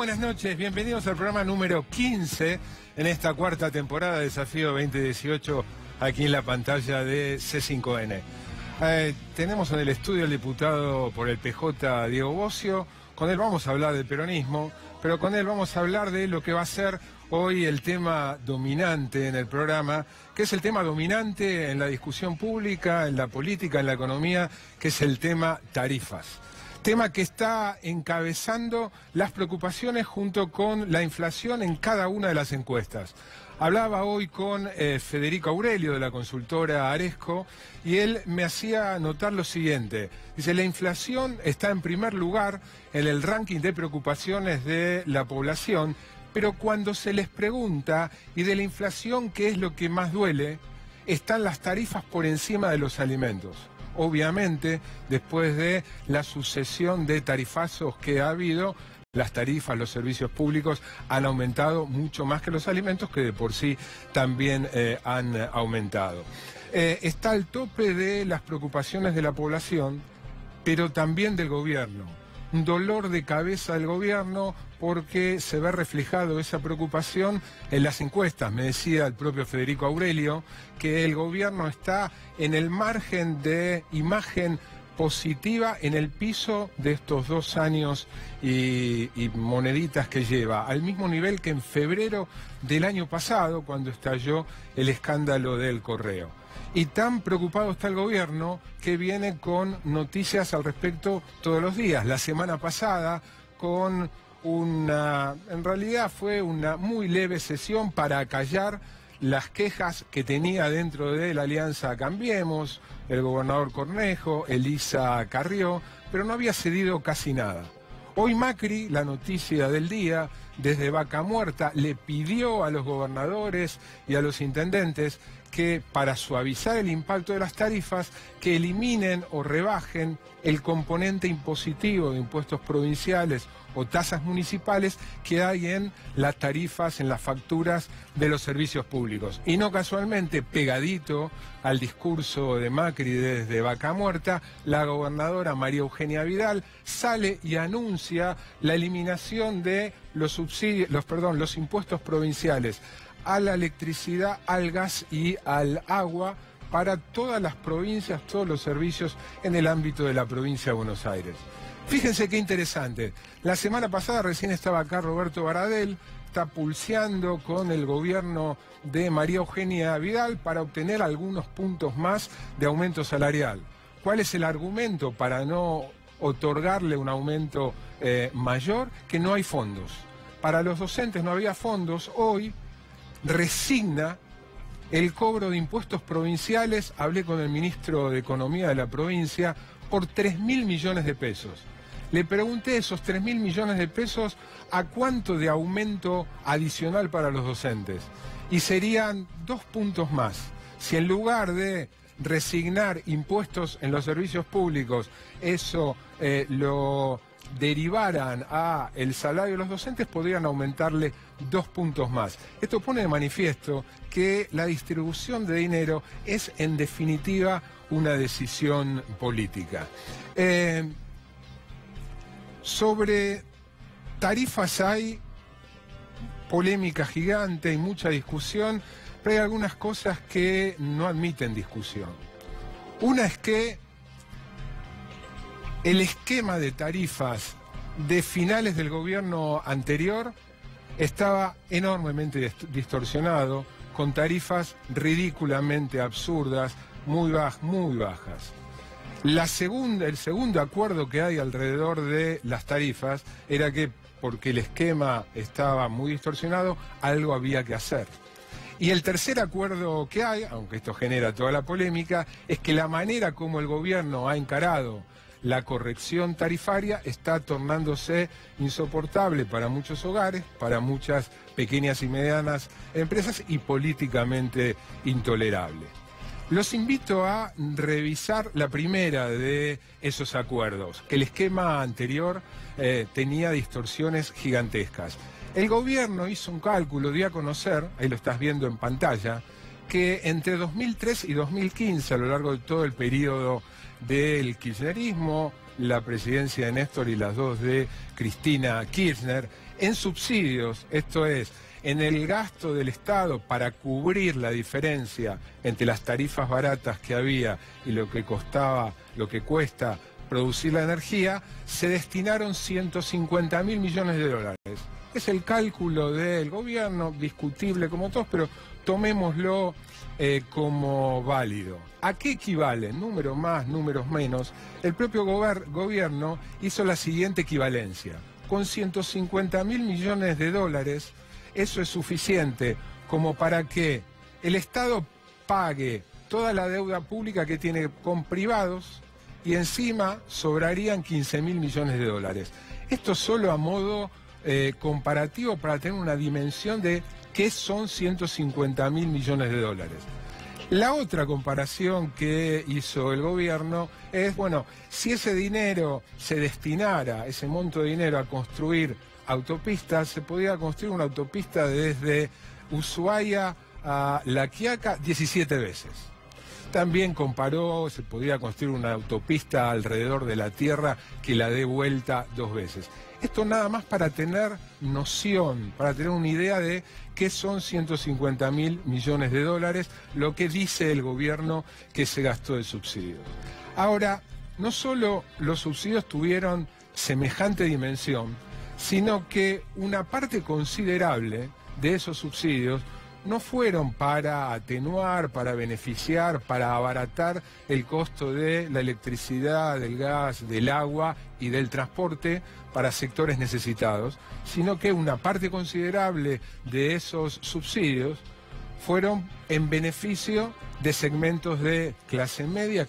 buenas noches, bienvenidos al programa número 15 en esta cuarta temporada de Desafío 2018 aquí en la pantalla de C5N. Tenemos en el estudio al diputado por el PJ, Diego Bocio. Con él vamos a hablar del peronismo, pero con él vamos a hablar de lo que va a ser hoy el tema dominante en el programa, que es el tema dominante en la discusión pública, en la política, en la economía, que es el tema tarifas. Tema que está encabezando las preocupaciones junto con la inflación en cada una de las encuestas. Hablaba hoy con Federico Aurelio de la consultora Aresco y él me hacía notar lo siguiente. Dice, la inflación está en primer lugar en el ranking de preocupaciones de la población, pero cuando se les pregunta, ¿y de la inflación qué es lo que más duele?, están las tarifas por encima de los alimentos. Obviamente, después de la sucesión de tarifazos que ha habido, las tarifas, los servicios públicos han aumentado mucho más que los alimentos, que de por sí también han aumentado. Está al tope de las preocupaciones de la población, pero también del gobierno. Un dolor de cabeza del gobierno porque se ve reflejado esa preocupación en las encuestas. Me decía el propio Federico Aurelio que el gobierno está en el margen de imagen positiva en el piso de estos 2 años y moneditas que lleva, al mismo nivel que en febrero del año pasado, cuando estalló el escándalo del correo. Y tan preocupado está el gobierno que viene con noticias al respecto todos los días. La semana pasada con en realidad fue una muy leve sesión para acallar las quejas que tenía dentro de la alianza Cambiemos, el gobernador Cornejo, Elisa Carrió, pero no había cedido casi nada. Hoy Macri, la noticia del día, desde Vaca Muerta, le pidió a los gobernadores y a los intendentes que para suavizar el impacto de las tarifas, que eliminen o rebajen el componente impositivo de impuestos provinciales o tasas municipales que hay en las tarifas, en las facturas de los servicios públicos. Y no casualmente, pegadito al discurso de Macri desde Vaca Muerta, la gobernadora María Eugenia Vidal sale y anuncia la eliminación de los impuestos provinciales a la electricidad, al gas y al agua para todas las provincias, todos los servicios en el ámbito de la provincia de Buenos Aires. Fíjense qué interesante. La semana pasada recién estaba acá Roberto Baradel, está pulseando con el gobierno de María Eugenia Vidal para obtener algunos puntos más de aumento salarial. ¿Cuál es el argumento para no otorgarle un aumento mayor? Que no hay fondos. Para los docentes no había fondos. Hoy resigna el cobro de impuestos provinciales, hablé con el ministro de Economía de la provincia, por 3.000 millones de pesos. Le pregunté esos 3.000 millones de pesos a cuánto de aumento adicional para los docentes. Y serían 2 puntos más. Si en lugar de resignar impuestos en los servicios públicos, eso lo derivaran a el salario de los docentes, podrían aumentarle 2 puntos más. Esto pone de manifiesto que la distribución de dinero es en definitiva una decisión política. Sobre tarifas hay polémica gigante y mucha discusión, pero hay algunas cosas que no admiten discusión. Una es que el esquema de tarifas de finales del gobierno anterior estaba enormemente distorsionado, con tarifas ridículamente absurdas, muy bajas. El segundo acuerdo que hay alrededor de las tarifas era que, porque el esquema estaba muy distorsionado, algo había que hacer. Y el tercer acuerdo que hay, aunque esto genera toda la polémica, es que la manera como el gobierno ha encarado la corrección tarifaria está tornándose insoportable para muchos hogares, para muchas pequeñas y medianas empresas y políticamente intolerable. Los invito a revisar la primera de esos acuerdos, que el esquema anterior tenía distorsiones gigantescas. El gobierno hizo un cálculo, dio a conocer, ahí lo estás viendo en pantalla, que entre 2003 y 2015, a lo largo de todo el periodo del kirchnerismo, la presidencia de Néstor y las dos de Cristina Kirchner, en subsidios, esto es, en el gasto del Estado para cubrir la diferencia entre las tarifas baratas que había y lo que cuesta producir la energía, se destinaron 150.000 millones de dólares. Es el cálculo del gobierno, discutible como todos, pero tomémoslo como válido. ¿A qué equivalen? Números más, números menos. El propio gobierno hizo la siguiente equivalencia. Con 150.000 millones de dólares, eso es suficiente como para que el Estado pague toda la deuda pública que tiene con privados y encima sobrarían 15.000 millones de dólares. Esto solo a modo comparativo para tener una dimensión de qué son 150.000 millones de dólares. La otra comparación que hizo el gobierno es, bueno, si ese dinero se destinara, ese monto de dinero, a construir autopistas, se podía construir una autopista desde Ushuaia a La Quiaca 17 veces. También comparó, se podía construir una autopista alrededor de la Tierra que la dé vuelta 2 veces. Esto nada más para tener noción, para tener una idea de qué son 150.000 millones de dólares, lo que dice el gobierno que se gastó de subsidios. Ahora, no solo los subsidios tuvieron semejante dimensión, sino que una parte considerable de esos subsidios no fueron para atenuar, para beneficiar, para abaratar el costo de la electricidad, del gas, del agua y del transporte para sectores necesitados, sino que una parte considerable de esos subsidios fueron en beneficio de segmentos de clase media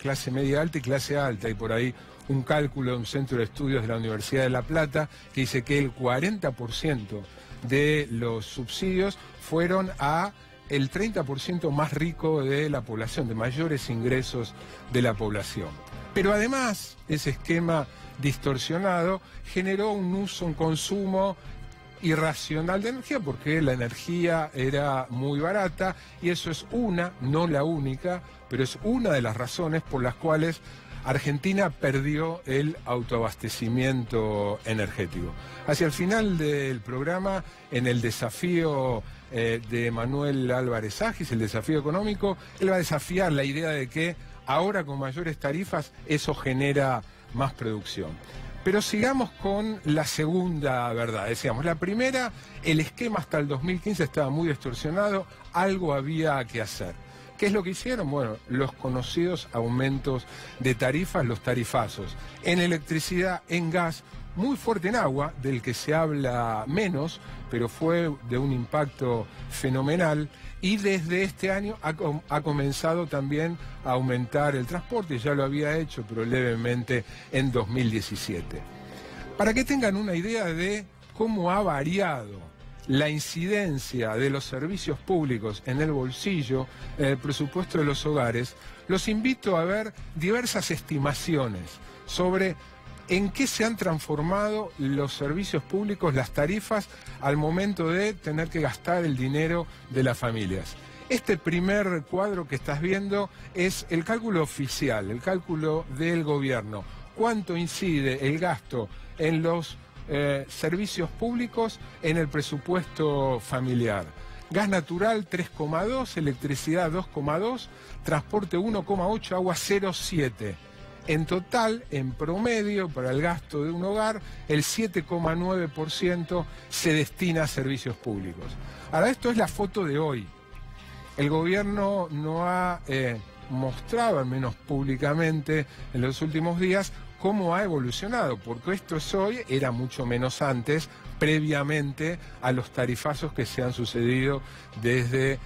alta y clase alta, y por ahí un cálculo de un centro de estudios de la Universidad de La Plata que dice que el 40% de los subsidios fueron a el 30% más rico de la población, de mayores ingresos de la población. Pero además, ese esquema distorsionado generó un consumo irracional de energía, porque la energía era muy barata, y eso es no la única, pero es una de las razones por las cuales Argentina perdió el autoabastecimiento energético. Hacia el final del programa, en el desafío de Manuel Álvarez Agis, el desafío económico, él va a desafiar la idea de que ahora con mayores tarifas eso genera más producción. Pero sigamos con la segunda verdad. Decíamos, la primera, el esquema hasta el 2015 estaba muy distorsionado, algo había que hacer. ¿Qué es lo que hicieron? Bueno, los conocidos aumentos de tarifas, los tarifazos. En electricidad, en gas, muy fuerte en agua, del que se habla menos, pero fue de un impacto fenomenal. Y desde este año ha comenzado también a aumentar el transporte, ya lo había hecho, pero levemente en 2017. Para que tengan una idea de cómo ha variado la incidencia de los servicios públicos en el bolsillo, en el presupuesto de los hogares, los invito a ver diversas estimaciones sobre en qué se han transformado los servicios públicos, las tarifas, al momento de tener que gastar el dinero de las familias. Este primer cuadro que estás viendo es el cálculo oficial, el cálculo del gobierno. ¿Cuánto incide el gasto en los servicios públicos en el presupuesto familiar? Gas natural 3,2, electricidad 2,2, transporte 1,8, agua 0,7. En total, en promedio, para el gasto de un hogar, el 7,9% se destina a servicios públicos. Ahora, esto es la foto de hoy. El gobierno no ha mostrado, al menos públicamente, en los últimos días, cómo ha evolucionado, porque esto es hoy, era mucho menos antes, previamente a los tarifazos que se han sucedido desde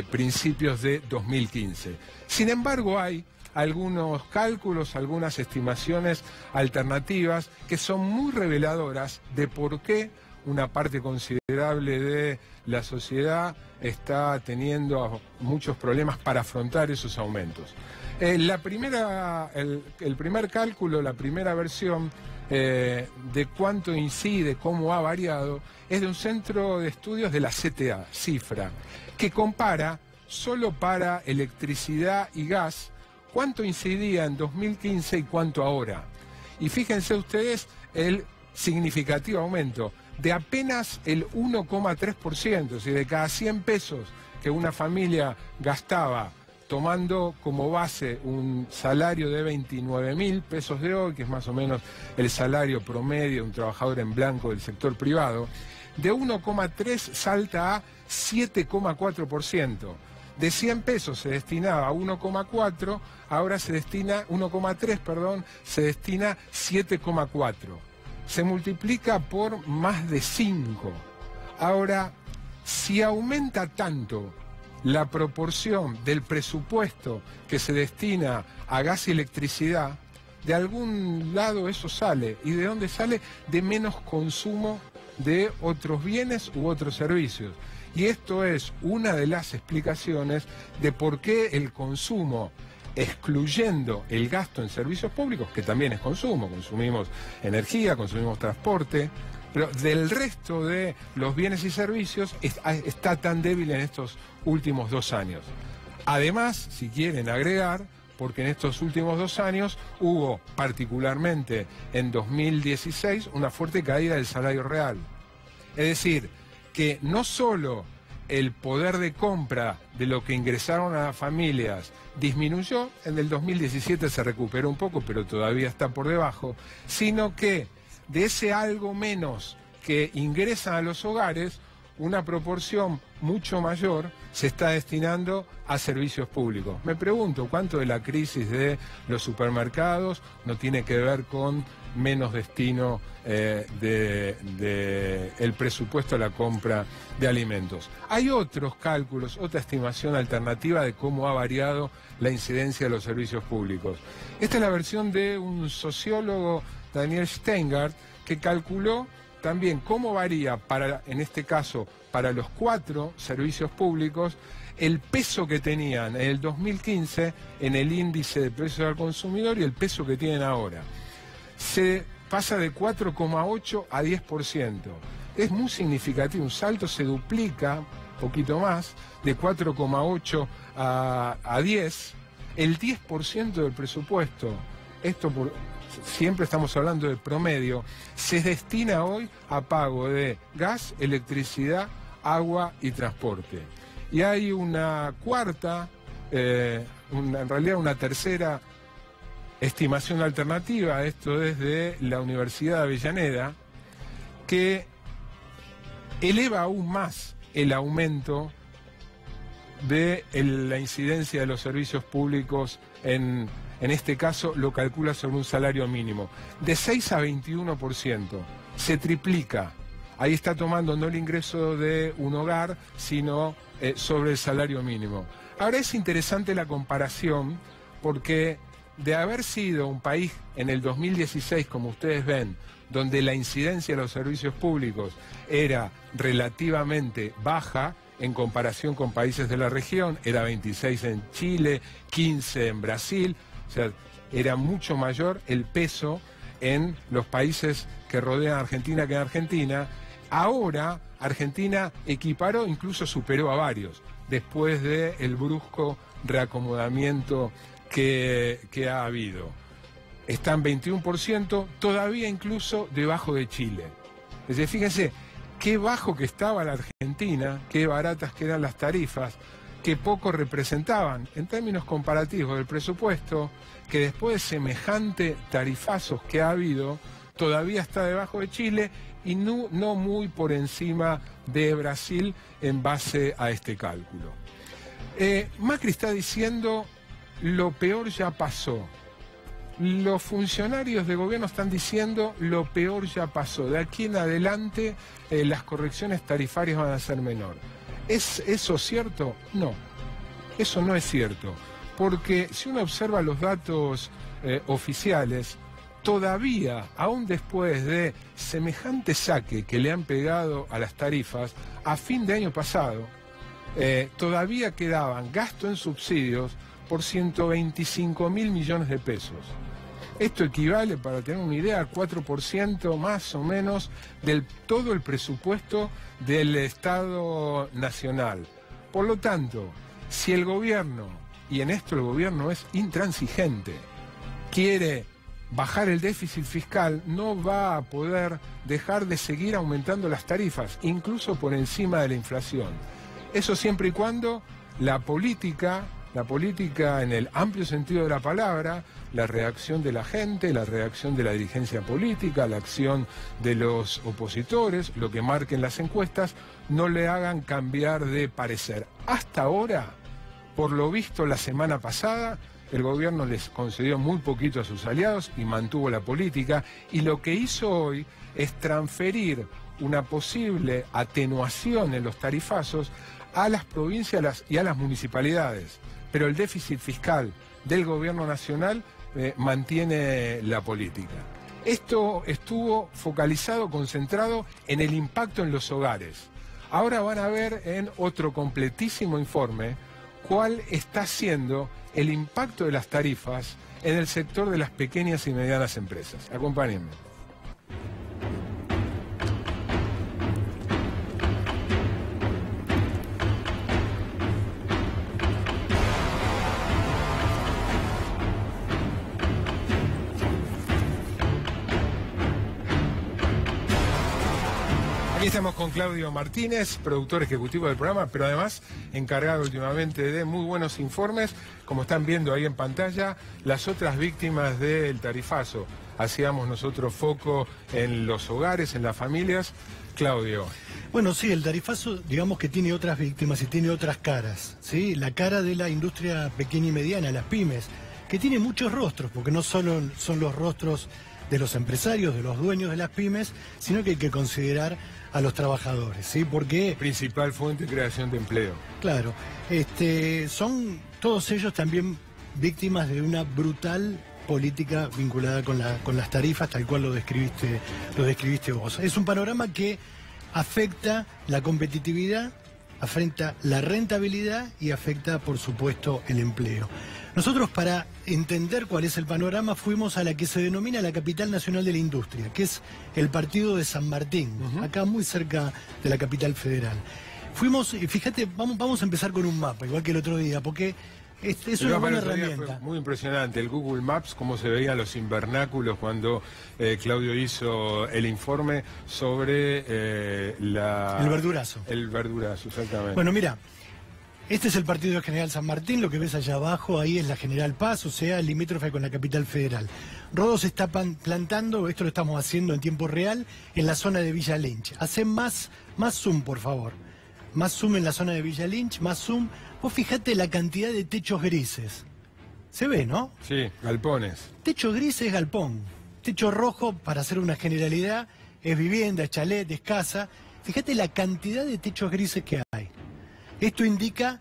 principios de 2015. Sin embargo, hay algunos cálculos, algunas estimaciones alternativas que son muy reveladoras de por qué una parte considerable de la sociedad está teniendo muchos problemas para afrontar esos aumentos. El primer cálculo, la primera versión de cuánto incide, cómo ha variado, es de un centro de estudios de la CTA, Cifra, que compara solo para electricidad y gas cuánto incidía en 2015 y cuánto ahora. Y fíjense ustedes el significativo aumento de apenas el 1,3%, es decir, de cada 100 pesos que una familia gastaba tomando como base un salario de 29.000 pesos de hoy, que es más o menos el salario promedio de un trabajador en blanco del sector privado, de 1,3 salta a 7,4%. De 100 pesos se destinaba a 1,4, ahora se destina 1,3, perdón, se destina 7,4. Se multiplica por más de 5. Ahora, si aumenta tanto la proporción del presupuesto que se destina a gas y electricidad, de algún lado eso sale. ¿Y de dónde sale? De menos consumo de otros bienes u otros servicios. Y esto es una de las explicaciones de por qué el consumo, excluyendo el gasto en servicios públicos, que también es consumo, consumimos energía, consumimos transporte, pero del resto de los bienes y servicios está tan débil en estos últimos 2 años. Además, si quieren agregar, porque en estos últimos 2 años hubo, particularmente en 2016, una fuerte caída del salario real. Es decir, que no solo el poder de compra de lo que ingresaron a las familias disminuyó, en el 2017 se recuperó un poco, pero todavía está por debajo, sino que de ese algo menos que ingresan a los hogares, una proporción mucho mayor se está destinando a servicios públicos. Me pregunto, ¿cuánto de la crisis de los supermercados no tiene que ver con menos destino el presupuesto a la compra de alimentos? Hay otros cálculos, otra estimación alternativa de cómo ha variado la incidencia de los servicios públicos. Esta es la versión de un sociólogo, Daniel Steingart, que calculó también cómo varía, en este caso, para los 4 servicios públicos, el peso que tenían en el 2015 en el índice de precios al consumidor y el peso que tienen ahora. Se pasa de 4,8 a 10%. Es muy significativo, un salto se duplica, un poquito más, de 4,8 a 10, el 10% del presupuesto. Esto siempre estamos hablando de promedio, se destina hoy a pago de gas, electricidad, agua y transporte. Y hay una cuarta, en realidad una tercera estimación alternativa, esto es de la Universidad de Avellaneda, que eleva aún más el aumento de la incidencia de los servicios públicos en este caso lo calcula sobre un salario mínimo, de 6 a 21%, se triplica. Ahí está tomando no el ingreso de un hogar, sino sobre el salario mínimo. Ahora es interesante la comparación, porque de haber sido un país en el 2016, como ustedes ven, donde la incidencia de los servicios públicos era relativamente baja, en comparación con países de la región, era 26 en Chile, 15 en Brasil, o sea, era mucho mayor el peso en los países que rodean a Argentina que en Argentina. Ahora Argentina equiparó, incluso superó a varios, después del brusco reacomodamiento que ha habido. Está en 21%, todavía incluso debajo de Chile. Es decir, fíjense qué bajo que estaba la Argentina, qué baratas que eran las tarifas, que poco representaban en términos comparativos del presupuesto, que después de semejante tarifazos que ha habido, todavía está debajo de Chile y no muy por encima de Brasil en base a este cálculo. Macri está diciendo lo peor ya pasó. Los funcionarios de gobierno están diciendo lo peor ya pasó. De aquí en adelante las correcciones tarifarias van a ser menor. ¿Es eso cierto? No, eso no es cierto. Porque si uno observa los datos oficiales, todavía, aún después de semejante saque que le han pegado a las tarifas, a fin de año pasado, todavía quedaban gasto en subsidios por 125.000 millones de pesos. Esto equivale, para tener una idea, al 4% más o menos del todo el presupuesto del Estado Nacional. Por lo tanto, si el gobierno, y en esto el gobierno es intransigente, quiere bajar el déficit fiscal, no va a poder dejar de seguir aumentando las tarifas, incluso por encima de la inflación. Eso siempre y cuando la política en el amplio sentido de la palabra, la reacción de la gente, la reacción de la dirigencia política, la acción de los opositores, lo que marquen las encuestas, no le hagan cambiar de parecer. Hasta ahora, por lo visto la semana pasada, el gobierno les concedió muy poquito a sus aliados y mantuvo la política, y lo que hizo hoy es transferir una posible atenuación en los tarifazos a las provincias y a las municipalidades. Pero el déficit fiscal del gobierno nacional mantiene la política. Esto estuvo focalizado, concentrado en el impacto en los hogares. Ahora van a ver en otro completísimo informe cuál está siendo el impacto de las tarifas en el sector de las pequeñas y medianas empresas. Acompáñenme. Aquí estamos con Claudio Martínez, productor ejecutivo del programa, pero además encargado últimamente de muy buenos informes, como están viendo ahí en pantalla, las otras víctimas del tarifazo. Hacíamos nosotros foco en los hogares, en las familias. Claudio. Bueno, sí, el tarifazo, digamos que tiene otras víctimas y tiene otras caras, ¿sí? La cara de la industria pequeña y mediana, las pymes, que tiene muchos rostros, porque no solo son los rostros de los empresarios, de los dueños de las pymes, sino que hay que considerar a los trabajadores, ¿sí? Porque Principal fuente de creación de empleo. Claro, son todos ellos también víctimas de una brutal política vinculada con las tarifas, tal cual lo describiste vos. Es un panorama que afecta la competitividad, afecta la rentabilidad y afecta, por supuesto, el empleo. Nosotros, para entender cuál es el panorama, fuimos a la que se denomina la Capital Nacional de la Industria, que es el partido de San Martín, acá muy cerca de la capital federal. Fuimos, y fíjate, vamos a empezar con un mapa, igual que el otro día, porque es una buena herramienta. Fue muy impresionante el Google Maps, cómo se veían los invernáculos cuando Claudio hizo el informe sobre el verdurazo. El verdurazo, exactamente. Bueno, mira, este es el partido de General San Martín, lo que ves allá abajo, ahí es la General Paz, o sea, el limítrofe con la capital federal. Rodó se está plantando, esto lo estamos haciendo en tiempo real, en la zona de Villa Lynch. Hacé más zoom, por favor. Más zoom en la zona de Villa Lynch, más zoom. Vos fijate la cantidad de techos grises. Se ve, ¿no? Sí, galpones. Techo gris es galpón. Techo rojo, para hacer una generalidad, es vivienda, es chalet, es casa. Fíjate la cantidad de techos grises que hay. Esto indica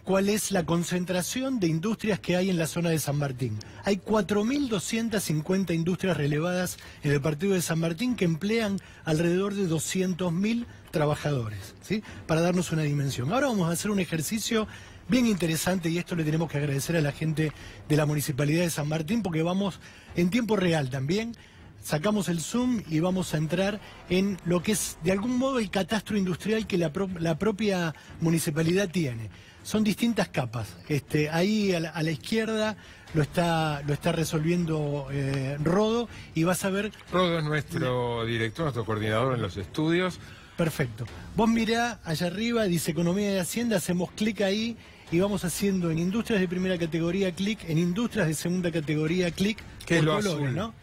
cuál es la concentración de industrias que hay en la zona de San Martín. Hay 4.250 industrias relevadas en el partido de San Martín que emplean alrededor de 200.000 trabajadores, ¿sí? Para darnos una dimensión. Ahora vamos a hacer un ejercicio bien interesante y esto le tenemos que agradecer a la gente de la Municipalidad de San Martín porque vamos en tiempo real también. Sacamos el zoom y vamos a entrar en lo que es de algún modo el catastro industrial que la propia municipalidad tiene. Son distintas capas. Ahí a la izquierda lo está resolviendo Rodo y vas a ver... Rodo es nuestro director, nuestro coordinador en los estudios. Perfecto. Vos mirá allá arriba, dice Economía y Hacienda, hacemos clic ahí y vamos haciendo en industrias de primera categoría clic, en industrias de segunda categoría clic. ¿Qué es lo colores, azul? ¿no?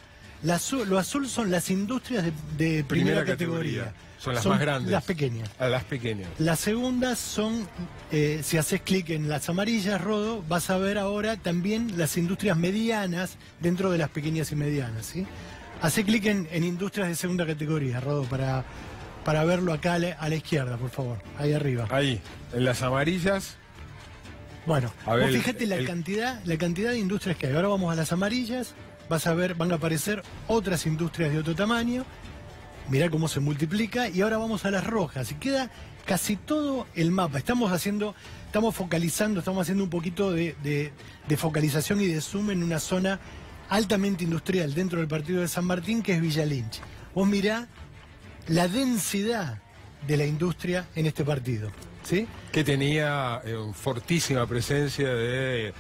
Lo azul son las industrias de primera categoría. Son las más grandes. Las pequeñas. Las pequeñas. Las segundas son, si haces clic en las amarillas, Rodo, vas a ver ahora también las industrias medianas dentro de las pequeñas y medianas, ¿sí? Hacé clic en industrias de segunda categoría, Rodo, para verlo acá a la izquierda, por favor, ahí arriba. Ahí, en las amarillas. Bueno, a ver, vos fíjate la cantidad de industrias que hay. Ahora vamos a las amarillas. Vas a ver, van a aparecer otras industrias de otro tamaño. Mirá cómo se multiplica. Y ahora vamos a las rojas. Y queda casi todo el mapa. Estamos focalizando, estamos haciendo un poquito de focalización y de zoom en una zona altamente industrial dentro del partido de San Martín, que es Villa Lynch. Vos mirá la densidad de la industria en este partido. ¿Sí? Que tenía fortísima presencia de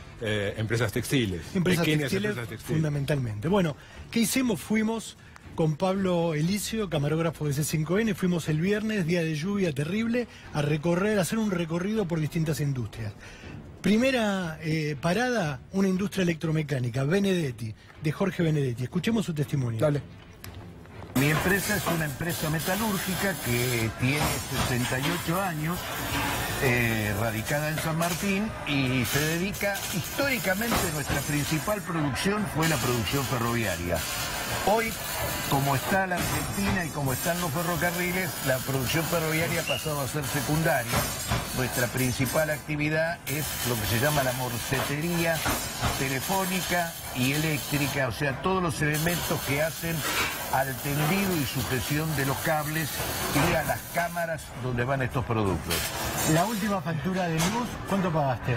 empresas textiles. Empresas textiles fundamentalmente. Bueno, ¿qué hicimos? Fuimos con Pablo Elicio, camarógrafo de C5N, fuimos el viernes, día de lluvia terrible, a hacer un recorrido por distintas industrias. Primera parada, una industria electromecánica, Benedetti, de Jorge Benedetti. Escuchemos su testimonio. Dale. Mi empresa es una empresa metalúrgica que tiene 68 años, radicada en San Martín, y se dedica, históricamente nuestra principal producción fue la producción ferroviaria. Hoy, como está la Argentina y como están los ferrocarriles, la producción ferroviaria ha pasado a ser secundaria. Nuestra principal actividad es lo que se llama la morcetería telefónica y eléctrica, o sea, todos los elementos que hacen al tendido y sujeción de los cables y a las cámaras donde van estos productos. La última factura de luz, ¿cuánto pagaste?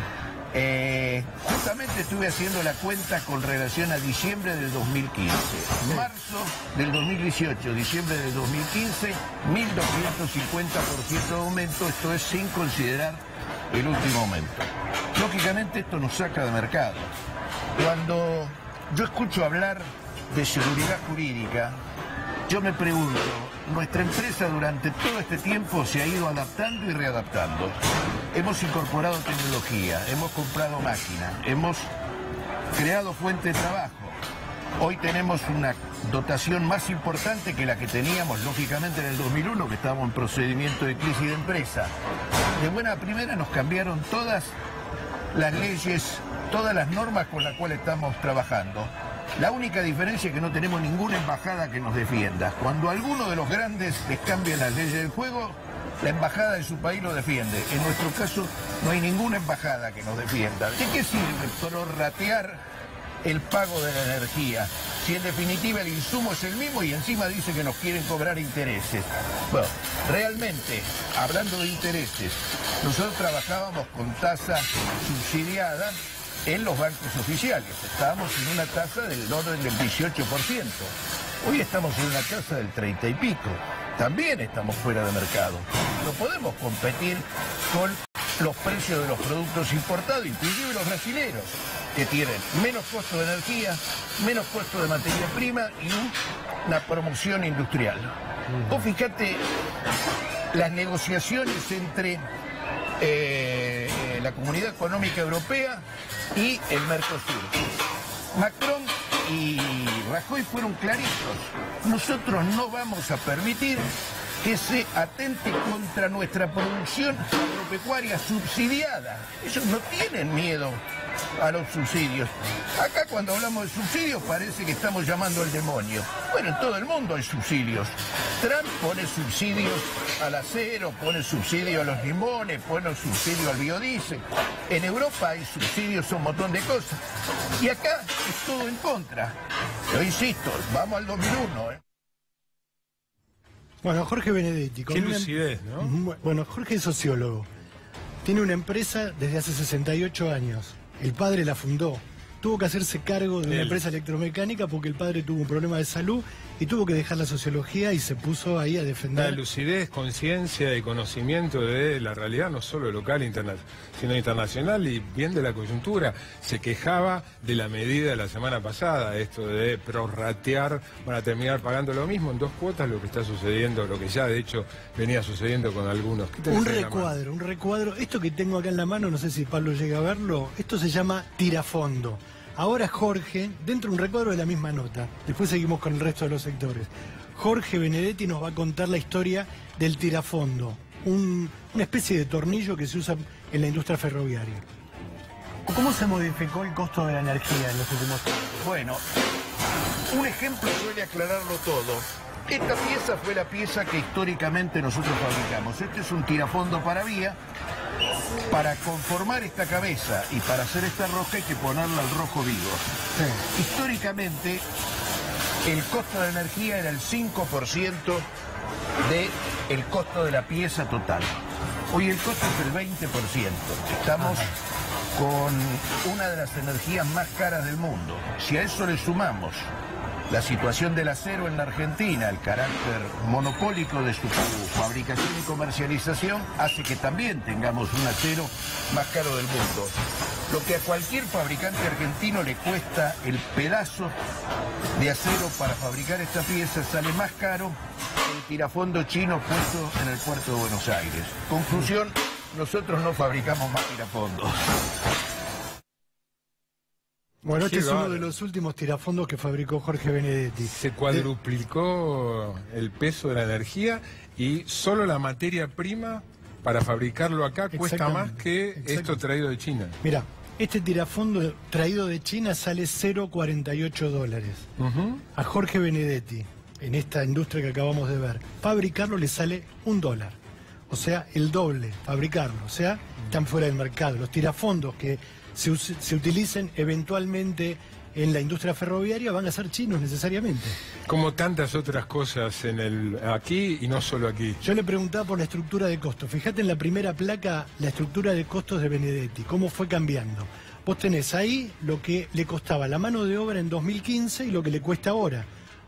Justamente estuve haciendo la cuenta con relación a diciembre del 2015. Marzo del 2018, diciembre del 2015, 1.250% de aumento, esto es sin considerar el último aumento. Lógicamente esto nos saca de mercado. Cuando yo escucho hablar de seguridad jurídica, yo me pregunto, nuestra empresa durante todo este tiempo se ha ido adaptando y readaptando. Hemos incorporado tecnología, hemos comprado máquinas, hemos creado fuente de trabajo. Hoy tenemos una dotación más importante que la que teníamos, lógicamente, en el 2001, que estábamos en procedimiento de crisis de empresa. De buena primera nos cambiaron todas las leyes, todas las normas con las cuales estamos trabajando. La única diferencia es que no tenemos ninguna embajada que nos defienda. Cuando alguno de los grandes les cambia las leyes del juego, la embajada de su país lo defiende. En nuestro caso no hay ninguna embajada que nos defienda. ¿De qué sirve prorratear el pago de la energía si en definitiva el insumo es el mismo y encima dice que nos quieren cobrar intereses? Bueno, realmente, hablando de intereses, nosotros trabajábamos con tasa subsidiada en los bancos oficiales. Estábamos en una tasa del orden del 18%. Hoy estamos en una tasa del 30 y pico. También estamos fuera de mercado. No podemos competir con los precios de los productos importados, inclusive los brasileños, que tienen menos costo de energía, menos costo de materia prima y una promoción industrial. Vos fíjate las negociaciones entre la Comunidad Económica Europea y el Mercosur. Macron y Rajoy fueron claritos. Nosotros no vamos a permitir que se atente contra nuestra producción agropecuaria subsidiada. Ellos no tienen miedo a los subsidios. Acá cuando hablamos de subsidios parece que estamos llamando al demonio. Bueno, en todo el mundo hay subsidios. Trump pone subsidios al acero, pone subsidio a los limones, pone subsidio al biodiesel. En Europa hay subsidios a un montón de cosas. Y acá es todo en contra. Yo insisto, vamos al 2001, ¿eh? Bueno, Jorge Benedetti. Qué lucidez, ¿no? Bueno, Jorge es sociólogo. Tiene una empresa desde hace 68 años. El padre la fundó. Tuvo que hacerse cargo de una empresa electromecánica porque el padre tuvo un problema de salud y tuvo que dejar la sociología y se puso ahí a defender. La lucidez, conciencia y conocimiento de la realidad, no solo local, sino internacional y bien de la coyuntura. Se quejaba de la medida de la semana pasada, esto de prorratear, van a terminar pagando lo mismo en 2 cuotas, lo que está sucediendo, lo que ya de hecho venía sucediendo con algunos. Un recuadro. Esto que tengo acá en la mano, no sé si Pablo llega a verlo, esto se llama tirafondo. Ahora Jorge, dentro de un recuadro de la misma nota, después seguimos con el resto de los sectores. Jorge Benedetti nos va a contar la historia del tirafondo, una especie de tornillo que se usa en la industria ferroviaria. ¿Cómo se modificó el costo de la energía en los últimos años? Bueno, un ejemplo suele aclararlo todo. Esta pieza fue la pieza que históricamente nosotros fabricamos. Este es un tirafondo para vía. Para conformar esta cabeza y para hacer esta rosca hay que ponerla al rojo vivo. Sí. Históricamente, el costo de energía era el 5% del costo de la pieza total. Hoy el costo es el 20%. Estamos con una de las energías más caras del mundo. Si a eso le sumamos La situación del acero en la Argentina, el carácter monopólico de su fabricación y comercialización, hace que también tengamos un acero más caro del mundo. Lo que a cualquier fabricante argentino le cuesta el pedazo de acero para fabricar esta pieza sale más caro que el tirafondo chino puesto en el puerto de Buenos Aires. Conclusión, nosotros no fabricamos más tirafondos. Bueno, este es uno de los últimos tirafondos que fabricó Jorge Benedetti. Se cuadruplicó el peso de la energía y solo la materia prima para fabricarlo acá cuesta más que esto traído de China. Mira, este tirafondo traído de China sale $0,48. A Jorge Benedetti, en esta industria que acabamos de ver, fabricarlo le sale $1. O sea, el doble, fabricarlo. O sea, están fuera del mercado. Los tirafondos que se utilicen eventualmente en la industria ferroviaria van a ser chinos necesariamente. Como tantas otras cosas aquí y no solo aquí. Yo le preguntaba por la estructura de costos. Fíjate en la primera placa la estructura de costos de Benedetti, cómo fue cambiando. Vos tenés ahí lo que le costaba la mano de obra en 2015 y lo que le cuesta ahora.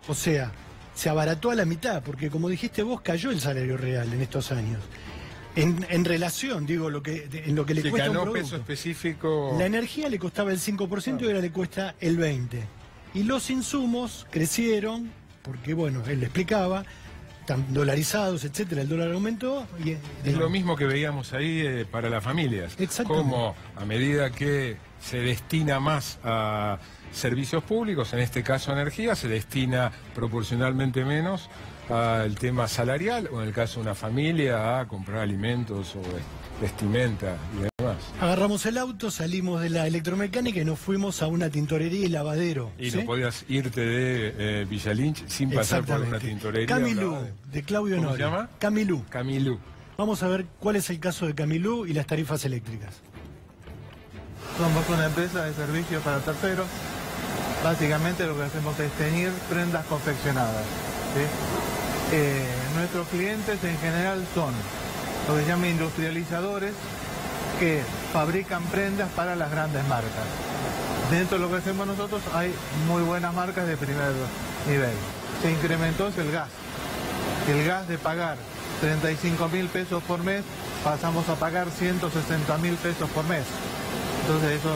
O sea, se abarató a la mitad, porque como dijiste vos, cayó el salario real en estos años. En relación, digo, en lo que le cuesta un producto. Peso específico. La energía le costaba el 5% y ahora le cuesta el 20%. Y los insumos crecieron, porque bueno, él le explicaba, están dolarizados, etcétera, el dólar aumentó. Es lo mismo que veíamos ahí para las familias. Como a medida que se destina más a servicios públicos, en este caso energía, se destina proporcionalmente menos al tema salarial, o en el caso de una familia a comprar alimentos o vestimenta y demás. Agarramos el auto, salimos de la electromecánica y nos fuimos a una tintorería y lavadero. Y no podías irte de Villa Lynch sin pasar por una tintorería. Camilú, de Claudio Nori. ¿Cómo se llama? Camilú. Camilú. Vamos a ver cuál es el caso de Camilú y las tarifas eléctricas. Somos una empresa de servicios para terceros. Básicamente lo que hacemos es teñir prendas confeccionadas, ¿sí? Nuestros clientes en general son lo que se llama industrializadores que fabrican prendas para las grandes marcas. Dentro de lo que hacemos nosotros hay muy buenas marcas de primer nivel. Se incrementó el gas. El gas de pagar 35.000 pesos por mes pasamos a pagar 160.000 pesos por mes. Entonces eso,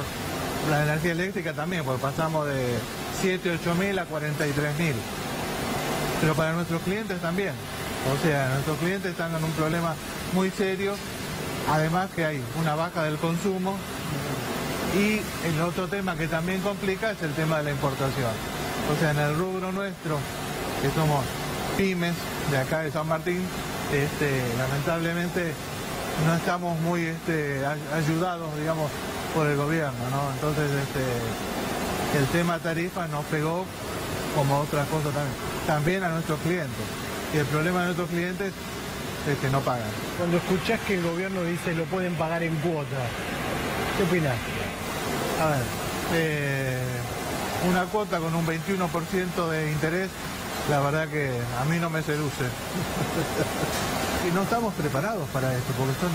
la energía eléctrica también, porque pasamos de 7.000, 8.000 a 43.000. Pero para nuestros clientes también. O sea, nuestros clientes están en un problema muy serio, además que hay una baja del consumo. Y el otro tema que también complica es el tema de la importación. O sea, en el rubro nuestro, que somos pymes de acá de San Martín, lamentablemente no estamos muy ayudados, digamos, por el gobierno, ¿no? Entonces el tema tarifa nos pegó como otras cosas también a nuestros clientes. Y el problema de nuestros clientes es que no pagan. Cuando escuchás que el gobierno dice lo pueden pagar en cuotas, ¿qué opinás? A ver, una cuota con un 21% de interés, la verdad que a mí no me seduce. Y no estamos preparados para esto, porque son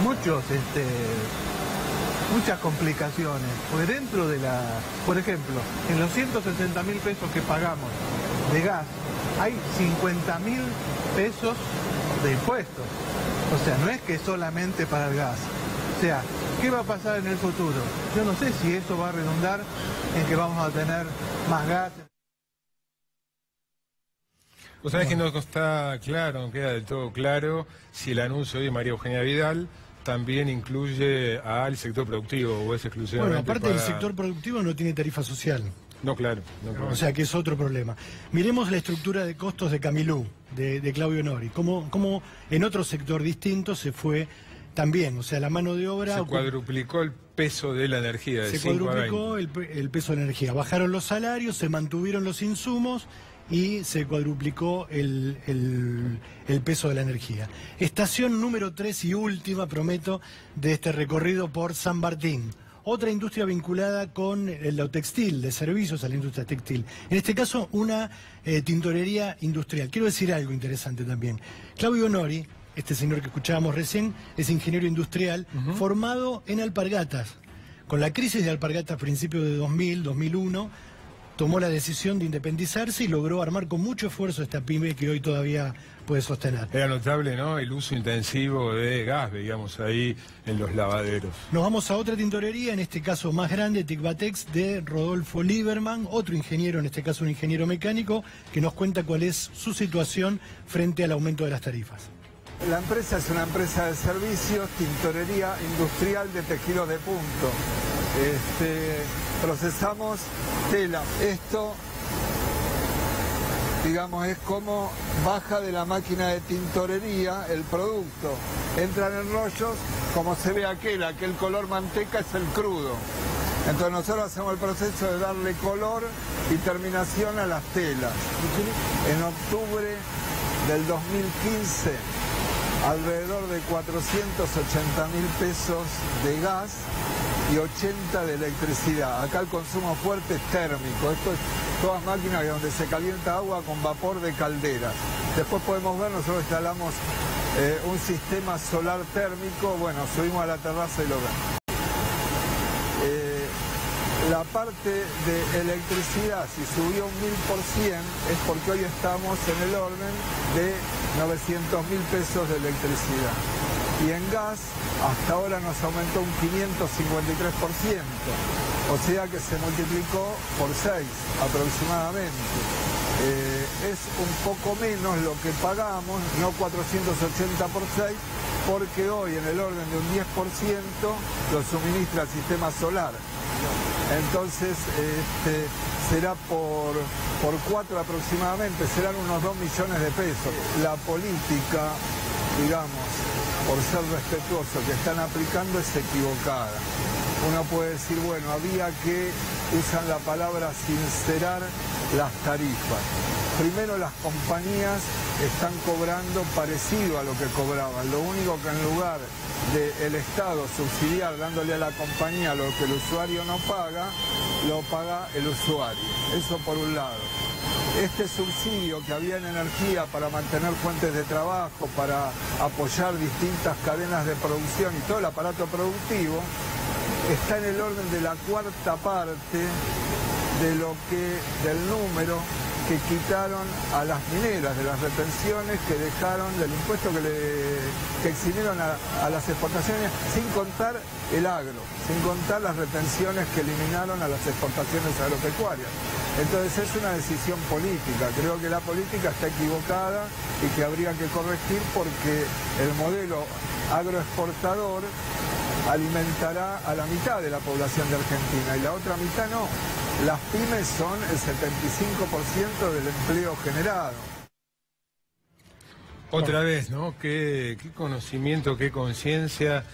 muchas complicaciones. Porque dentro de por ejemplo, en los 160.000 pesos que pagamos de gas, hay 50.000 pesos de impuestos. O sea, no es que solamente para el gas. O sea, ¿qué va a pasar en el futuro? Yo no sé si eso va a redundar en que vamos a tener más gas. Vos sabés que no está claro, no queda del todo claro si el anuncio de María Eugenia Vidal también incluye al sector productivo o es exclusivamente. Bueno, aparte del sector productivo no tiene tarifa social. No, claro. O sea que es otro problema. Miremos la estructura de costos de Camilú, de Claudio Nori. Como en otro sector distinto se fue también, o sea, la mano de obra... Se cuadruplicó el peso de la energía, de 5 a 20. Se cuadruplicó el peso de la energía. Bajaron los salarios, se mantuvieron los insumos y se cuadruplicó el peso de la energía. Estación número 3 y última, prometo, de este recorrido por San Martín. Otra industria vinculada con lo textil, de servicios a la industria textil. En este caso, una tintorería industrial. Quiero decir algo interesante también. Claudio Nori, este señor que escuchábamos recién, es ingeniero industrial, formado en Alpargatas. Con la crisis de Alpargatas a principios de 2000, 2001, tomó la decisión de independizarse y logró armar con mucho esfuerzo esta pyme que hoy todavía puede sostener. Era notable, ¿no?, el uso intensivo de gas, veíamos ahí en los lavaderos. Nos vamos a otra tintorería, en este caso más grande, Ticbatex, de Rodolfo Lieberman, otro ingeniero, en este caso un ingeniero mecánico, que nos cuenta cuál es su situación frente al aumento de las tarifas. La empresa es una empresa de servicios, tintorería industrial de tejidos de punto. Procesamos tela. Esto, digamos, es como baja de la máquina de tintorería el producto. Entran en rollos, como se ve aquel color manteca es el crudo. Entonces nosotros hacemos el proceso de darle color y terminación a las telas. En octubre del 2015, alrededor de 480.000 pesos de gas y 80 de electricidad. Acá el consumo fuerte es térmico. Esto es todas máquinas donde se calienta agua con vapor de calderas. Después podemos ver, nosotros instalamos un sistema solar térmico. Bueno, subimos a la terraza y lo vemos. La parte de electricidad, si subió un 1000%, es porque hoy estamos en el orden de 900.000 pesos de electricidad. Y en gas, hasta ahora nos aumentó un 553%, o sea que se multiplicó por 6 aproximadamente. Es un poco menos lo que pagamos, no 480 por 6, porque hoy en el orden de un 10% lo suministra el sistema solar. Entonces será por 4 aproximadamente, serán unos 2 millones de pesos. La política, digamos, por ser respetuoso, que están aplicando es equivocada. Uno puede decir, bueno, había que, usan la palabra sincerar las tarifas. Primero, las compañías están cobrando parecido a lo que cobraban. Lo único que en lugar del Estado subsidiar dándole a la compañía lo que el usuario no paga, lo paga el usuario. Eso por un lado. Este subsidio que había en energía para mantener fuentes de trabajo, para apoyar distintas cadenas de producción y todo el aparato productivo, está en el orden de la cuarta parte del número que quitaron a las mineras, de las retenciones que dejaron, del impuesto que eximieron a las exportaciones, sin contar el agro, sin contar las retenciones que eliminaron a las exportaciones agropecuarias. Entonces es una decisión política. Creo que la política está equivocada y que habría que corregir, porque el modelo agroexportador alimentará a la mitad de la población de Argentina y la otra mitad no. Las pymes son el 75% del empleo generado. Otra vez, ¿no? ¿Qué conocimiento, qué conciencia,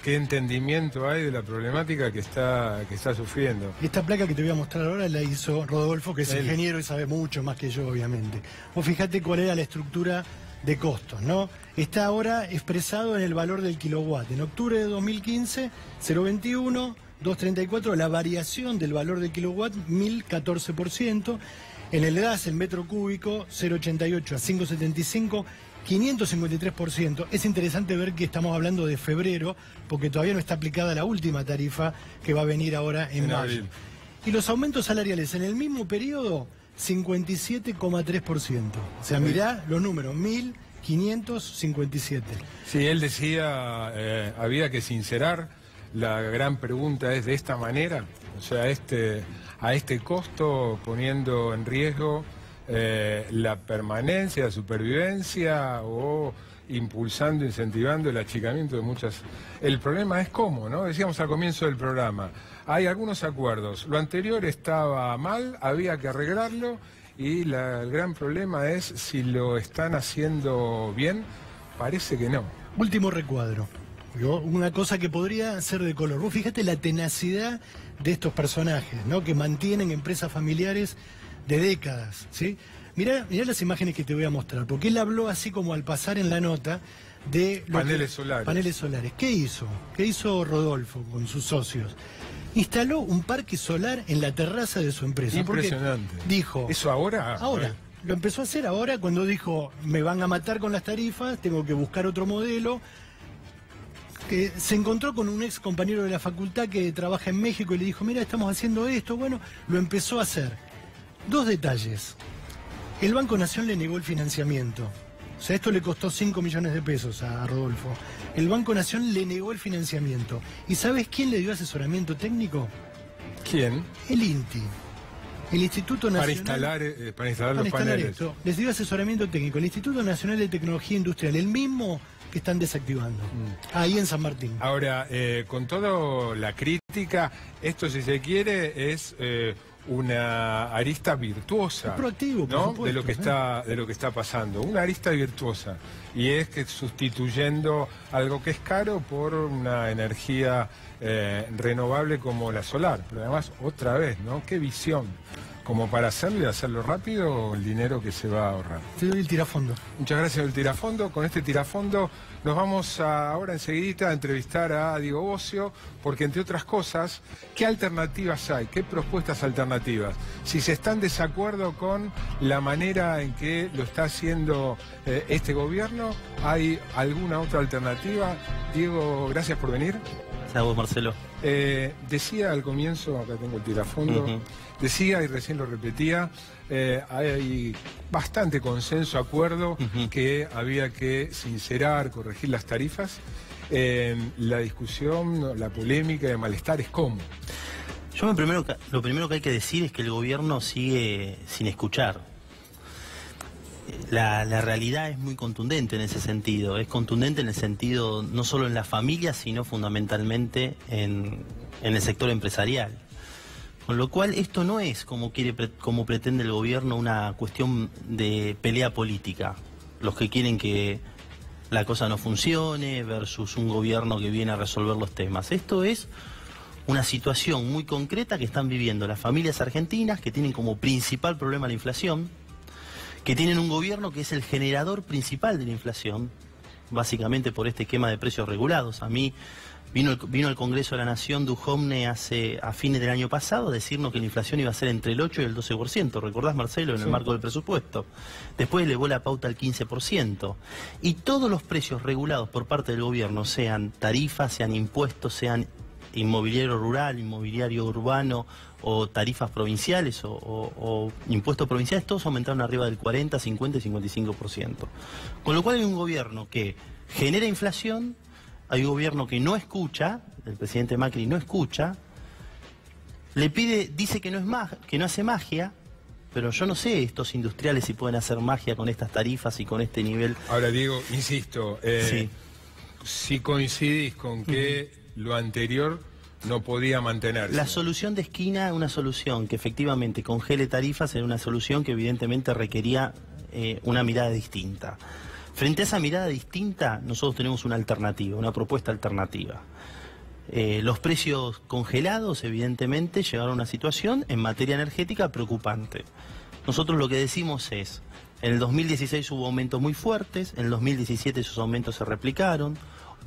qué entendimiento hay de la problemática que está sufriendo? Esta placa que te voy a mostrar ahora la hizo Rodolfo, que es ingeniero y sabe mucho más que yo, obviamente. Vos fijate cuál era la estructura de costos, ¿no? Está ahora expresado en el valor del kilowatt. En octubre de 2015, 0,21, 2,34, la variación del valor del kilowatt, 1014%. En el gas, el metro cúbico, 0,88 a 5,75, 553%. Es interesante ver que estamos hablando de febrero, porque todavía no está aplicada la última tarifa que va a venir ahora en mayo. Abril. Y los aumentos salariales en el mismo periodo, 57,3%. O sea, mirá los números, 1.557. Sí, él decía, había que sincerar. La gran pregunta es, ¿de esta manera? O sea, a este costo, poniendo en riesgo la permanencia, la supervivencia, o impulsando, incentivando el achicamiento de muchas... El problema es cómo, ¿no? Decíamos al comienzo del programa, hay algunos acuerdos. Lo anterior estaba mal, había que arreglarlo, y el gran problema es si lo están haciendo bien. Parece que no. Último recuadro. Una cosa que podría ser de color. Vos fíjate la tenacidad de estos personajes, ¿no? Que mantienen empresas familiares de décadas, ¿sí? Mirá las imágenes que te voy a mostrar, porque él habló así como al pasar en la nota de... Paneles solares. Paneles solares. ¿Qué hizo? ¿Qué hizo Rodolfo con sus socios? Instaló un parque solar en la terraza de su empresa. Impresionante. Dijo... ¿Eso ahora? Ahora. Lo empezó a hacer ahora cuando dijo, me van a matar con las tarifas, tengo que buscar otro modelo. Que se encontró con un ex compañero de la facultad que trabaja en México y le dijo, mira, estamos haciendo esto. Bueno, lo empezó a hacer. Dos detalles. El Banco Nación le negó el financiamiento. O sea, esto le costó 5 millones de pesos a Rodolfo. El Banco Nación le negó el financiamiento. ¿Y sabes quién le dio asesoramiento técnico? ¿Quién? El INTI. El Instituto Nacional... Para instalar los paneles. Esto. Les dio asesoramiento técnico. El Instituto Nacional de Tecnología Industrial. El mismo que están desactivando. Ahí en San Martín. Ahora, con toda la crítica, esto, si se quiere, es... una arista virtuosa, es proactivo, ¿no? supuesto, de lo que está pasando, una arista virtuosa, y es que sustituyendo algo que es caro por una energía renovable como la solar, pero además otra vez, ¿no? Qué visión, como para hacerlo rápido, el dinero que se va a ahorrar. Te doy el tirafondo. Muchas gracias, el tirafondo. Con este tirafondo nos vamos ahora enseguidita a entrevistar a Diego Bossio, porque entre otras cosas, ¿qué alternativas hay? ¿Qué propuestas alternativas? Si se está en desacuerdo con la manera en que lo está haciendo este gobierno, ¿hay alguna otra alternativa? Diego, gracias por venir. A vos, Marcelo. Decía al comienzo, acá tengo el tirafondo, decía y recién lo repetía, hay bastante consenso, acuerdo, que había que sincerar, corregir las tarifas. La discusión, la polémica de malestar es cómo. Lo primero que hay que decir es que el gobierno sigue sin escuchar. La realidad es muy contundente en ese sentido. Es contundente en el sentido no solo en las familias, sino fundamentalmente en el sector empresarial. Con lo cual esto no es como pretende el gobierno una cuestión de pelea política. Los que quieren que la cosa no funcione versus un gobierno que viene a resolver los temas. Esto es una situación muy concreta que están viviendo las familias argentinas, que tienen como principal problema la inflación, que tienen un gobierno que es el generador principal de la inflación, básicamente por este esquema de precios regulados. A mí vino al Congreso de la Nación Duhovne a fines del año pasado a decirnos que la inflación iba a ser entre el 8 y el 12%, ¿recordás, Marcelo? En el marco del presupuesto. Después elevó la pauta al 15%. Y todos los precios regulados por parte del gobierno, sean tarifas, sean impuestos, sean inmobiliario rural, inmobiliario urbano o tarifas provinciales o impuestos provinciales, todos aumentaron arriba del 40, 50 y 55%. Con lo cual hay un gobierno que genera inflación, hay un gobierno que no escucha, el presidente Macri no escucha, le pide, dice que no hace magia, pero yo no sé estos industriales si pueden hacer magia con estas tarifas y con este nivel. Ahora, Diego, insisto, sí. Si coincidís con que lo anterior no podía mantenerse. La solución de esquina, una solución que efectivamente congele tarifas, era una solución que evidentemente requería una mirada distinta. Frente a esa mirada distinta, nosotros tenemos una alternativa, una propuesta alternativa. Los precios congelados, evidentemente, llegaron a una situación en materia energética preocupante. Nosotros lo que decimos es, en el 2016 hubo aumentos muy fuertes, en el 2017 esos aumentos se replicaron.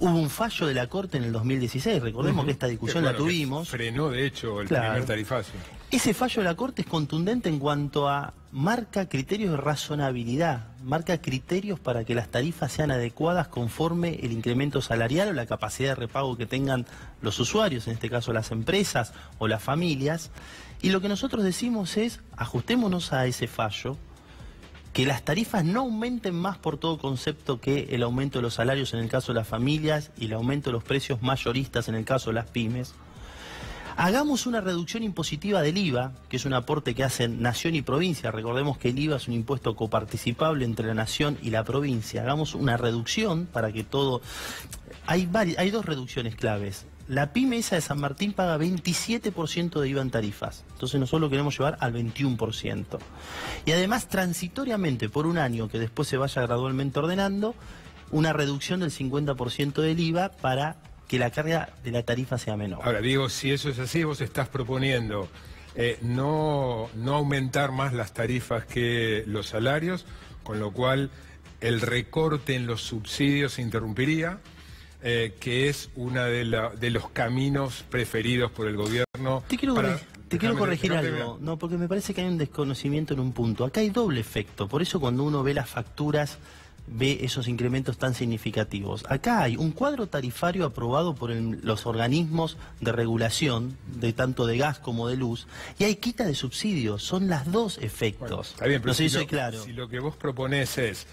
Hubo un fallo de la Corte en el 2016, recordemos que esta discusión la tuvimos. Frenó, de hecho, el primer tarifazo. Ese fallo de la Corte es contundente en cuanto a marca criterios de razonabilidad, marca criterios para que las tarifas sean adecuadas conforme el incremento salarial o la capacidad de repago que tengan los usuarios, en este caso las empresas o las familias. Y lo que nosotros decimos es, ajustémonos a ese fallo, que las tarifas no aumenten más por todo concepto que el aumento de los salarios en el caso de las familias y el aumento de los precios mayoristas en el caso de las pymes. Hagamos una reducción impositiva del IVA, que es un aporte que hacen nación y provincia. Recordemos que el IVA es un impuesto coparticipable entre la nación y la provincia. Hagamos una reducción para que todo... Hay dos reducciones claves. La pyme esa de San Martín paga 27% de IVA en tarifas. Entonces nosotros lo queremos llevar al 21%. Y además, transitoriamente, por un año, que después se vaya gradualmente ordenando, una reducción del 50% del IVA para que la carga de la tarifa sea menor. Ahora, Diego, si eso es así, vos estás proponiendo no aumentar más las tarifas que los salarios, con lo cual el recorte en los subsidios se interrumpiría. Que es uno de los caminos preferidos por el gobierno. Te quiero corregir algo, no, porque me parece que hay un desconocimiento en un punto. Acá hay doble efecto, por eso cuando uno ve las facturas ve esos incrementos tan significativos? Acá hay un cuadro tarifario aprobado por los organismos de regulación, de tanto de gas como de luz, y hay quita de subsidios, son los dos efectos. Bueno, está bien, pero no sé si soy claro. Si lo que vos propones es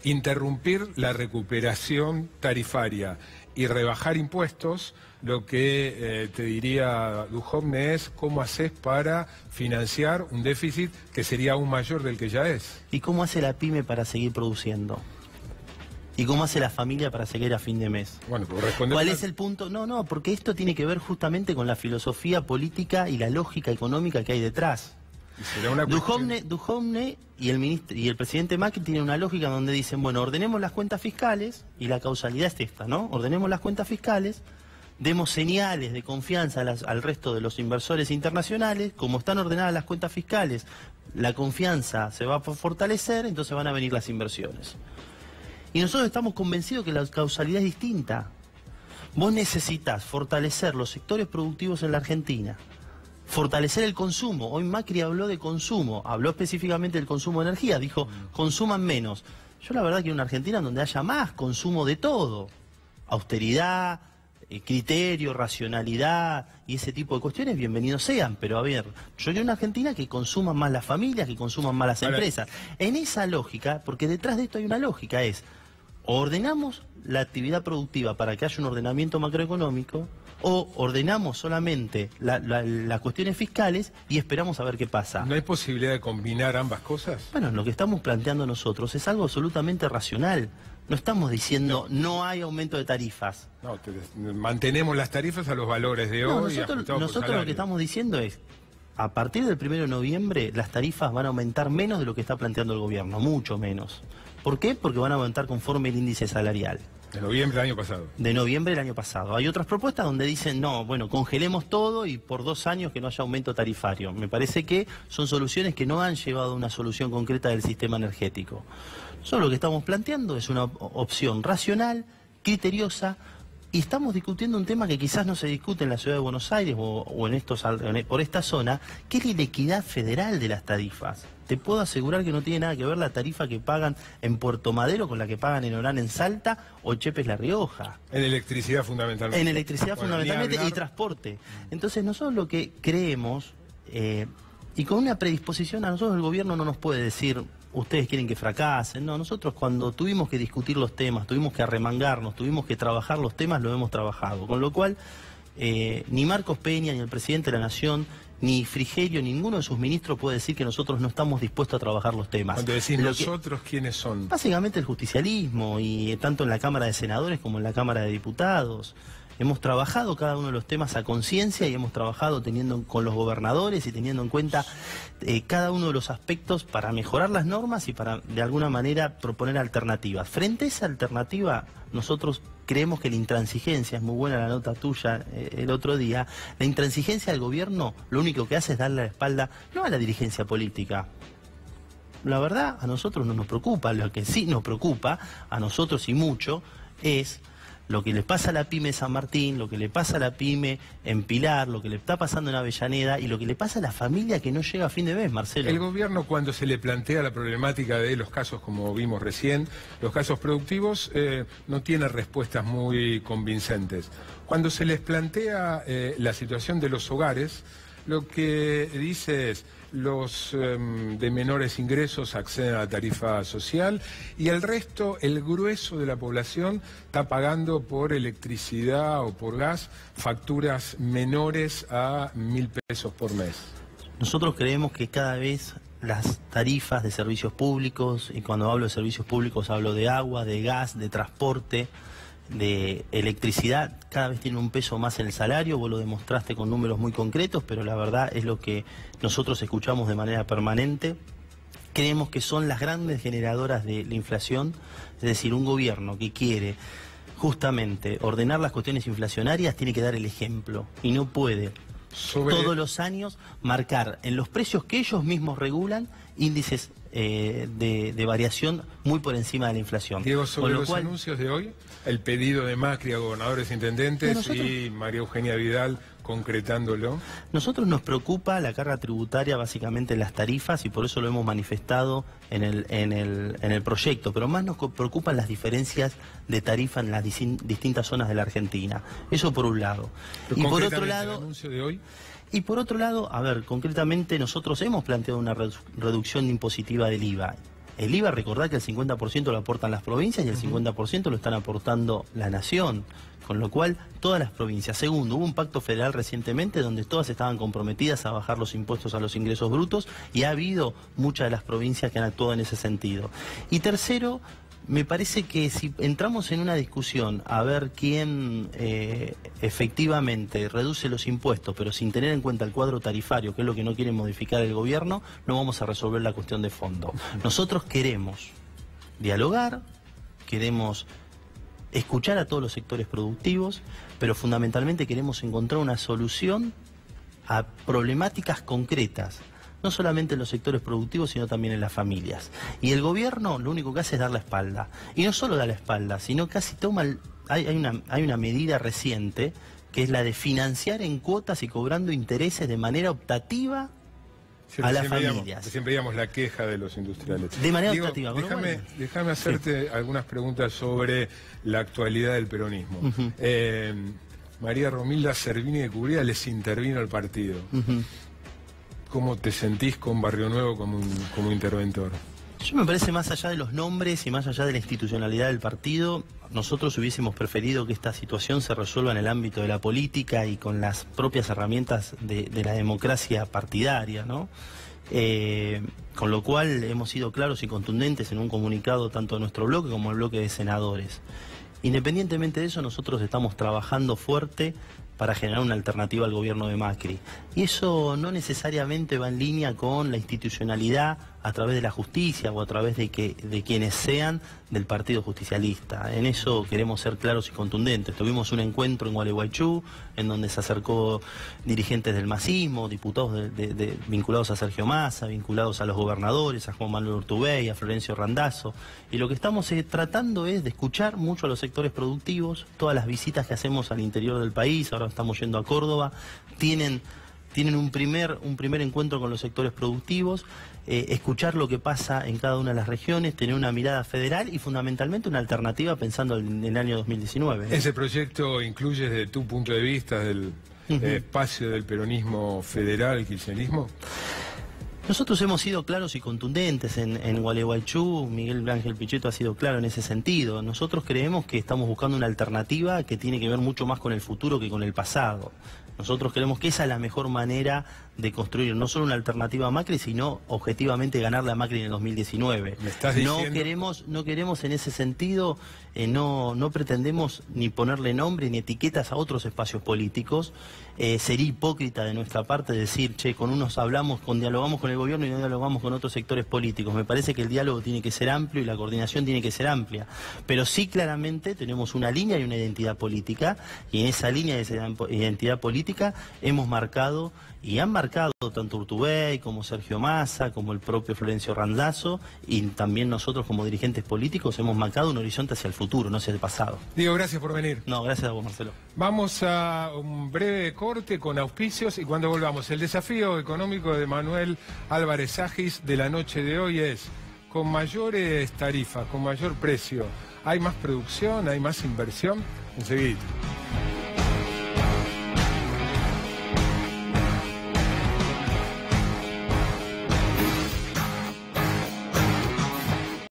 interrumpir la recuperación tarifaria y rebajar impuestos, lo que te diría Duhovne es cómo haces para financiar un déficit que sería aún mayor del que ya es. ¿Y cómo hace la pyme para seguir produciendo? ¿Y cómo hace la familia para seguir a fin de mes? Bueno, pues responder. ¿Cuál es el punto? No, porque esto tiene que ver justamente con la filosofía política y la lógica económica que hay detrás. Duhovne y el presidente Macri tienen una lógica donde dicen, bueno, ordenemos las cuentas fiscales, y la causalidad es esta, ¿no? Ordenemos las cuentas fiscales, demos señales de confianza al resto de los inversores internacionales. Como están ordenadas las cuentas fiscales, la confianza se va a fortalecer, entonces van a venir las inversiones. Y nosotros estamos convencidos que la causalidad es distinta. Vos necesitas fortalecer los sectores productivos en la Argentina, fortalecer el consumo. Hoy Macri habló de consumo, habló específicamente del consumo de energía, dijo, consuman menos. Yo la verdad quiero una Argentina donde haya más consumo de todo, austeridad, criterio, racionalidad y ese tipo de cuestiones, bienvenidos sean, pero a ver, yo quiero una Argentina que consuman más las familias, que consuman más las empresas. En esa lógica, porque detrás de esto hay una lógica, es, ordenamos la actividad productiva para que haya un ordenamiento macroeconómico, o ordenamos solamente las cuestiones fiscales y esperamos a ver qué pasa. ¿No hay posibilidad de combinar ambas cosas? Bueno, lo que estamos planteando nosotros es algo absolutamente racional. No estamos diciendo no hay aumento de tarifas. No, mantenemos las tarifas a los valores de hoy. Nosotros lo que estamos diciendo es, a partir del 1 de noviembre, las tarifas van a aumentar menos de lo que está planteando el gobierno, mucho menos. ¿Por qué? Porque van a aumentar conforme el índice salarial. De noviembre del año pasado. De noviembre del año pasado. Hay otras propuestas donde dicen, no, bueno, congelemos todo y por 2 años que no haya aumento tarifario. Me parece que son soluciones que no han llevado a una solución concreta del sistema energético. Solo lo que estamos planteando es una opción racional, criteriosa, y estamos discutiendo un tema que quizás no se discute en la ciudad de Buenos Aires o por esta zona, que es la inequidad federal de las tarifas. Te puedo asegurar que no tiene nada que ver la tarifa que pagan en Puerto Madero con la que pagan en Orán en Salta o Chepes La Rioja. En electricidad fundamentalmente. En electricidad fundamentalmente y transporte. Entonces nosotros lo que creemos, y con una predisposición, a nosotros el gobierno no nos puede decir, ustedes quieren que fracasen. No, nosotros cuando tuvimos que discutir los temas, tuvimos que arremangarnos, tuvimos que trabajar los temas, lo hemos trabajado. Con lo cual, ni Marcos Peña, ni el presidente de la Nación, ni Frigerio, ninguno de sus ministros puede decir que nosotros no estamos dispuestos a trabajar los temas. Cuando decís nosotros, ¿quiénes son? Básicamente el justicialismo, y tanto en la Cámara de Senadores como en la Cámara de Diputados. Hemos trabajado cada uno de los temas a conciencia y hemos trabajado con los gobernadores y teniendo en cuenta cada uno de los aspectos para mejorar las normas y para de alguna manera proponer alternativas. Frente a esa alternativa, nosotros creemos que la intransigencia, es muy buena la nota tuya el otro día, la intransigencia del gobierno lo único que hace es darle la espalda no a la dirigencia política. La verdad, a nosotros no nos preocupa, lo que sí nos preocupa, a nosotros y mucho, es lo que le pasa a la pyme en San Martín, lo que le pasa a la pyme en Pilar, lo que le está pasando en Avellaneda y lo que le pasa a la familia que no llega a fin de mes, Marcelo. El gobierno, cuando se le plantea la problemática de los casos, como vimos recién, los casos productivos, no tiene respuestas muy convincentes. Cuando se les plantea la situación de los hogares, lo que dice es, los de menores ingresos acceden a la tarifa social y el resto, el grueso de la población, está pagando por electricidad o por gas facturas menores a 1.000 pesos por mes. Nosotros creemos que cada vez las tarifas de servicios públicos, y cuando hablo de servicios públicos hablo de agua, de gas, de transporte, de electricidad, cada vez tiene un peso más en el salario. Vos lo demostraste con números muy concretos, pero la verdad es lo que nosotros escuchamos de manera permanente. Creemos que son las grandes generadoras de la inflación, es decir, un gobierno que quiere justamente ordenar las cuestiones inflacionarias tiene que dar el ejemplo y no puede todos los años marcar en los precios que ellos mismos regulan índices de variación muy por encima de la inflación. Diego, sobre los anuncios de hoy, el pedido de Macri a gobernadores, intendentes y María Eugenia Vidal concretándolo? Nosotros nos preocupa la carga tributaria básicamente en las tarifas y por eso lo hemos manifestado en el proyecto, pero más nos preocupan las diferencias de tarifa en las distintas zonas de la Argentina. Eso por un lado. Y por otro lado, el anuncio de hoy. Y por otro lado, a ver, concretamente nosotros hemos planteado una reducción impositiva del IVA. El IVA, recordad que el 50% lo aportan las provincias y el 50% lo están aportando la nación. Con lo cual, todas las provincias. Segundo, hubo un pacto federal recientemente donde todas estaban comprometidas a bajar los impuestos a los ingresos brutos y ha habido muchas de las provincias que han actuado en ese sentido. Y tercero, me parece que si entramos en una discusión a ver quién efectivamente reduce los impuestos, pero sin tener en cuenta el cuadro tarifario, que es lo que no quiere modificar el gobierno, no vamos a resolver la cuestión de fondo. Nosotros queremos dialogar, queremos escuchar a todos los sectores productivos, pero fundamentalmente queremos encontrar una solución a problemáticas concretas, no solamente en los sectores productivos, sino también en las familias. Y el gobierno lo único que hace es dar la espalda. Y no solo da la espalda, sino casi toma... Hay una medida reciente, que es la de financiar en cuotas y cobrando intereses de manera optativa a las familias. Siempre veíamos la queja de los industriales. De manera optativa. Déjame hacerte algunas preguntas sobre la actualidad del peronismo. María Romilda Servini de Cubrida les intervino al partido. ¿Cómo te sentís con Barrio Nuevo como interventor? Yo me parece, más allá de los nombres y más allá de la institucionalidad del partido, nosotros hubiésemos preferido que esta situación se resuelva en el ámbito de la política y con las propias herramientas de la democracia partidaria, ¿no? Con lo cual hemos sido claros y contundentes en un comunicado tanto de nuestro bloque como el bloque de senadores. Independientemente de eso, nosotros estamos trabajando fuerte para generar una alternativa al gobierno de Macri. Y eso no necesariamente va en línea con la institucionalidad a través de la justicia o a través de quienes sean del Partido Justicialista. En eso queremos ser claros y contundentes. Tuvimos un encuentro en Gualeguaychú, en donde se acercó dirigentes del masismo, diputados vinculados a Sergio Massa, vinculados a los gobernadores, a Juan Manuel Urtubey, a Florencio Randazzo. Y lo que estamos tratando es de escuchar mucho a los sectores productivos. Todas las visitas que hacemos al interior del país, ahora estamos yendo a Córdoba, tienen un primer encuentro con los sectores productivos, escuchar lo que pasa en cada una de las regiones, tener una mirada federal y fundamentalmente una alternativa pensando en el año 2019. ¿Ese proyecto incluye desde tu punto de vista del espacio del peronismo federal, el kirchnerismo? Nosotros hemos sido claros y contundentes en Gualeguaychú. Miguel Ángel Pichetto ha sido claro en ese sentido. Nosotros creemos que estamos buscando una alternativa que tiene que ver mucho más con el futuro que con el pasado. Nosotros creemos que esa es la mejor manera de construir no solo una alternativa a Macri, sino objetivamente ganarle a Macri en el 2019. ¿Me estás diciendo? No queremos en ese sentido, no pretendemos ni ponerle nombre ni etiquetas a otros espacios políticos. Sería hipócrita de nuestra parte decir, che, con unos dialogamos con el gobierno y no dialogamos con otros sectores políticos. Me parece que el diálogo tiene que ser amplio y la coordinación tiene que ser amplia. Pero sí, claramente tenemos una línea y una identidad política, y en esa línea y esa identidad política hemos marcado y han marcado tanto Urtubey como Sergio Massa, como el propio Florencio Randazzo, y también nosotros como dirigentes políticos hemos marcado un horizonte hacia el futuro, no hacia el pasado. Diego, gracias por venir. No, gracias a vos, Marcelo. Vamos a un breve corte con auspicios y cuando volvamos, el desafío económico de Manuel Álvarez Agis de la noche de hoy es: con mayores tarifas, con mayor precio, ¿hay más producción, hay más inversión? Enseguida.